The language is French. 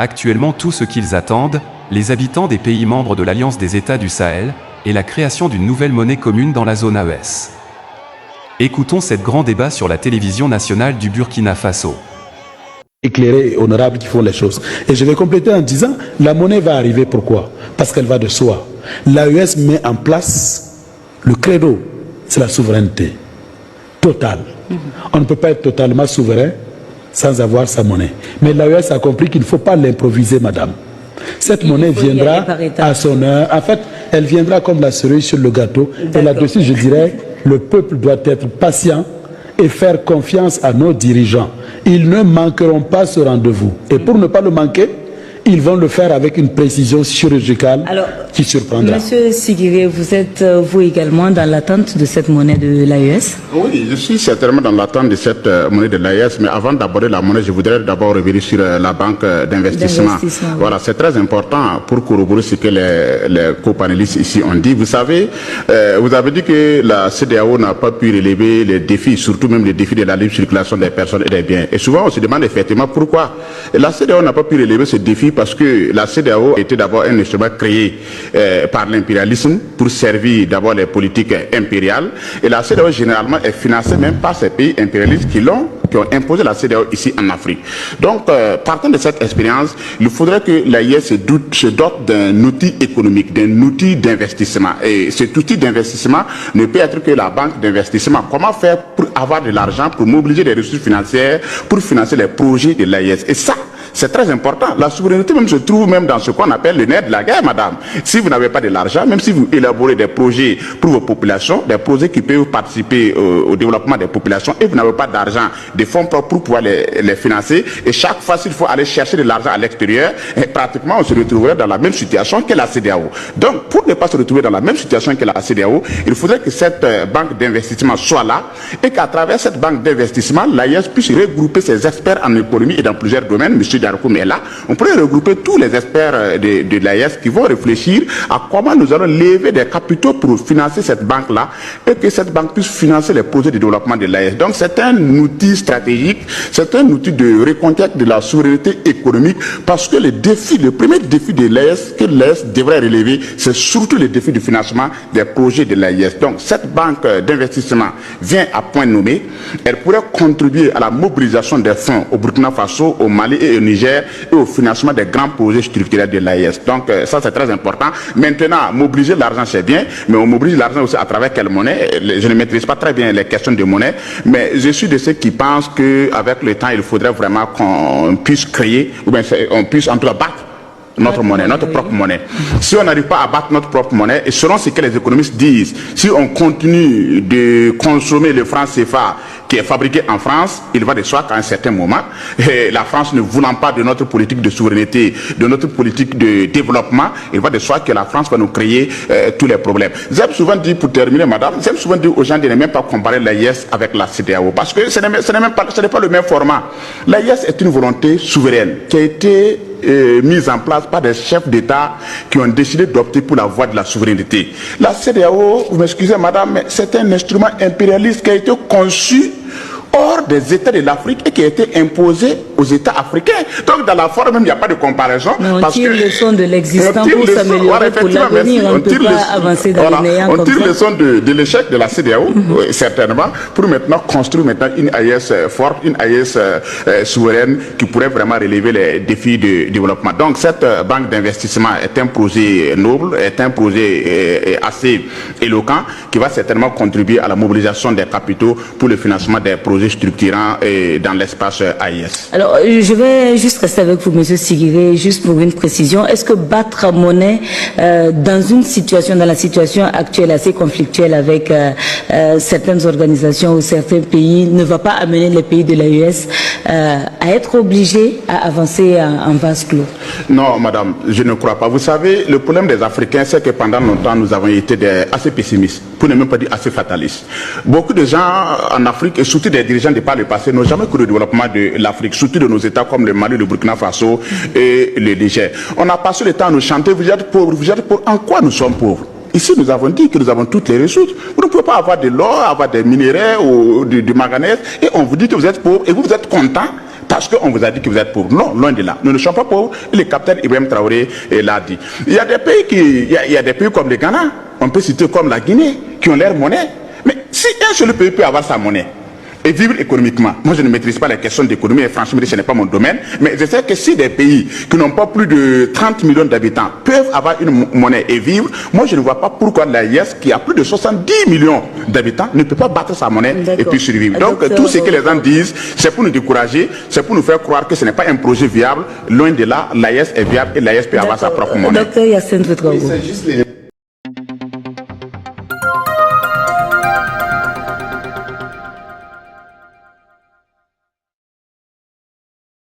Actuellement tout ce qu'ils attendent, les habitants des pays membres de l'Alliance des États du Sahel, est la création d'une nouvelle monnaie commune dans la zone AES. Écoutons ce grand débat sur la télévision nationale du Burkina Faso. Éclairés et honorables qui font les choses. Et je vais compléter en disant, la monnaie va arriver, pourquoi? Parce qu'elle va de soi. L'AES met en place le credo, c'est la souveraineté totale. On ne peut pas être totalement souverain sans avoir sa monnaie. Mais l'AES a compris qu'il ne faut pas l'improviser, madame. Cette monnaie viendra à son heure. En fait, elle viendra comme la cerise sur le gâteau. Et là-dessus, je dirais, le peuple doit être patient et faire confiance à nos dirigeants. Ils ne manqueront pas ce rendez-vous. Et pour ne pas le manquer, ils vont le faire avec une précision chirurgicale qui surprendra. Monsieur Sigiré, vous êtes vous également dans l'attente de cette monnaie de l'AES? Oui, je suis certainement dans l'attente de cette monnaie de l'AES, mais avant d'aborder la monnaie, je voudrais d'abord revenir sur la banque d'investissement. Voilà, c'est très important pour corroborer ce que les co-panélistes ici ont dit. Vous savez, vous avez dit que la CEDEAO n'a pas pu relever les défis, surtout même les défis de la libre circulation des personnes et des biens. Et souvent, on se demande effectivement pourquoi la CEDEAO n'a pas pu relever ce défi, parce que la CEDEAO était d'abord un instrument créé par l'impérialisme pour servir d'abord les politiques impériales. Et la CEDEAO généralement est financée même par ces pays impérialistes qui ont imposé la CEDEAO ici en Afrique. Donc, partant de cette expérience, il faudrait que l'AES se dote d'un outil économique, d'un outil d'investissement. Et cet outil d'investissement ne peut être que la banque d'investissement. Comment faire pour avoir de l'argent, pour mobiliser des ressources financières, pour financer les projets de l'AES? Et ça, c'est très important. La souveraineté même se trouve même dans ce qu'on appelle le nerf de la guerre, madame. Si vous n'avez pas de l'argent, même si vous élaborez des projets pour vos populations, des projets qui peuvent participer au développement des populations, et vous n'avez pas d'argent, des fonds propres pour pouvoir les financer, et chaque fois s'il faut aller chercher de l'argent à l'extérieur, pratiquement on se retrouverait dans la même situation que la CEDEAO. Donc, pour ne pas se retrouver dans la même situation que la CEDEAO, il faudrait que cette banque d'investissement soit là, et qu'à travers cette banque d'investissement, l'AES puisse regrouper ses experts en économie et dans plusieurs domaines. Monsieur Diarkoum est là. On pourrait regrouper tous les experts de l'AES qui vont réfléchir à comment nous allons lever des capitaux pour financer cette banque-là, et que cette banque puisse financer les projets de développement de l'AES. Donc c'est un outil stratégique, c'est un outil de reconquête de la souveraineté économique, parce que le premier défi de l'AES que l'AES devrait relever, c'est surtout le défi du financement des projets de l'AES. Donc cette banque d'investissement vient à point nommé. Elle pourrait contribuer à la mobilisation des fonds au Burkina Faso, au Mali et au Niger, et au financement des grands projets structurels de l'AES. Donc ça c'est très important. Maintenant, mobiliser l'argent c'est bien, mais on mobilise l'argent aussi à travers quelle monnaie? Je ne maîtrise pas très bien les questions de monnaie, mais je suis de ceux qui pensent qu'avec le temps, il faudrait vraiment qu'on puisse créer, ou bien on puisse en tout cas battre notre monnaie, notre propre monnaie. Si on n'arrive pas à battre notre propre monnaie, et selon ce que les économistes disent, si on continue de consommer le franc CFA qui est fabriqué en France, il va de soi qu'à un certain moment, la France ne voulant pas de notre politique de souveraineté, de notre politique de développement, il va de soi que la France va nous créer tous les problèmes. J'aime souvent dire, pour terminer, madame, j'aime souvent dire aux gens de ne même pas comparer l'AES avec la CEDEAO, parce que ce n'est pas le même format. L'AES est une volonté souveraine qui a été mise en place par des chefs d'État qui ont décidé d'opter pour la voie de la souveraineté. La CEDEAO, vous m'excusez madame, mais c'est un instrument impérialiste qui a été conçu hors des États de l'Afrique et qui a été imposé aux États africains. Donc dans la forme même, il n'y a pas de comparaison. On tire leçon de l'existant pour s'améliorer pour l'avenir. On ne peut pas avancer dans les néants comme ça. On tire leçon de l'échec de la CEDEAO, certainement, pour maintenant construire une AES forte, une AES souveraine qui pourrait vraiment relever les défis de développement. Donc cette banque d'investissement est un projet noble, est un projet assez éloquent qui va certainement contribuer à la mobilisation des capitaux pour le financement des projets structurants dans l'espace AES. Alors, je vais juste rester avec vous, monsieur Sigiré, juste pour une précision. Est-ce que battre monnaie dans la situation actuelle assez conflictuelle avec certaines organisations ou certains pays ne va pas amener les pays de l'AES à être obligés à avancer en vase clos? Non, madame, je ne crois pas. Vous savez, le problème des Africains, c'est que pendant longtemps, nous avons été assez pessimistes, pour ne même pas dire assez fatalistes. Beaucoup de gens en Afrique, et surtout des dirigeants de par le passé, n'ont jamais cru au développement de l'Afrique, surtout de nos États comme le Mali, le Burkina Faso et le Niger. On a passé le temps à nous chanter, vous êtes pauvres, vous êtes pauvres. En quoi nous sommes pauvres? Ici, nous avons dit que nous avons toutes les ressources. Vous ne pouvez pas avoir de l'or, avoir des minéraux ou du manganèse, et on vous dit que vous êtes pauvres et vous êtes content parce qu'on vous a dit que vous êtes pauvre. Non, loin de là. Nous ne sommes pas pauvres. Et le capitaine Ibrahim Traoré l'a dit. Il y a des pays il y a des pays comme le Ghana, on peut citer comme la Guinée, qui ont leur monnaie. Mais si un seul pays peut avoir sa monnaie et vivre économiquement, moi je ne maîtrise pas les questions d'économie et franchement ce n'est pas mon domaine, mais je sais que si des pays qui n'ont pas plus de 30 millions d'habitants peuvent avoir une monnaie et vivre, moi je ne vois pas pourquoi l'AIS qui a plus de 70 millions d'habitants ne peut pas battre sa monnaie et puis survivre. Donc tout ce que les gens disent, c'est pour nous décourager, c'est pour nous faire croire que ce n'est pas un projet viable. Loin de là, l'AIS est viable et l'AIS peut avoir sa propre monnaie. Docteur Yacine Ouedraogo. Oui, c'est juste les